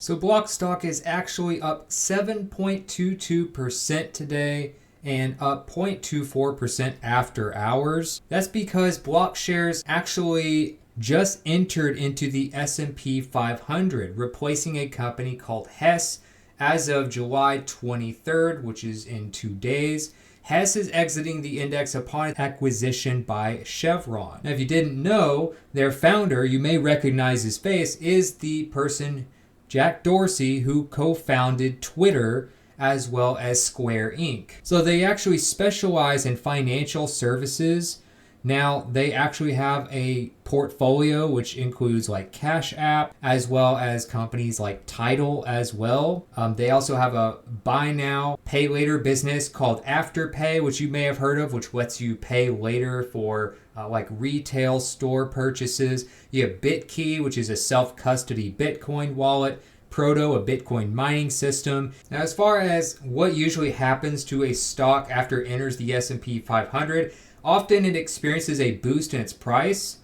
So Block stock is actually up 7.22% today and up 0.24% after hours. That's because Block shares actually just entered into the S&P 500, replacing a company called Hess as of July 23rd, which is in 2 days. Hess is exiting the index upon acquisition by Chevron. Now, if you didn't know, their founder, you may recognize his face, is the person, Jack Dorsey, who co-founded Twitter as well as Square Inc. So they actually specialize in financial services. Now, they actually have a portfolio which includes like Cash App as well as companies like Tidal as well. They also have a buy now, pay later business called Afterpay, which you may have heard of, which lets you pay later for like retail store purchases. You have BitKey, which is a self-custody Bitcoin wallet. Proto, a Bitcoin mining system. Now, as far as what usually happens to a stock after it enters the S&P 500, often it experiences a boost in its price,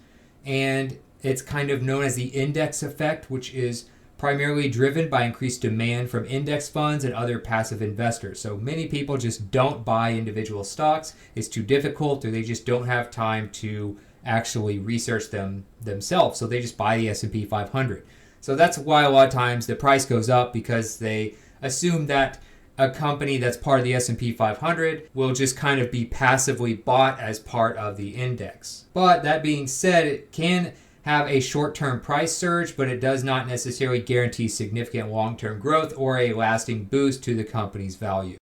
and it's kind of known as the index effect, which is primarily driven by increased demand from index funds and other passive investors. So many people just don't buy individual stocks. It's too difficult, or they just don't have time to actually research them themselves. So they just buy the S&P 500. So that's why a lot of times the price goes up, because they assume that a company that's part of the S&P 500 will just kind of be passively bought as part of the index. But that being said, it can have a short-term price surge, but it does not necessarily guarantee significant long-term growth or a lasting boost to the company's value.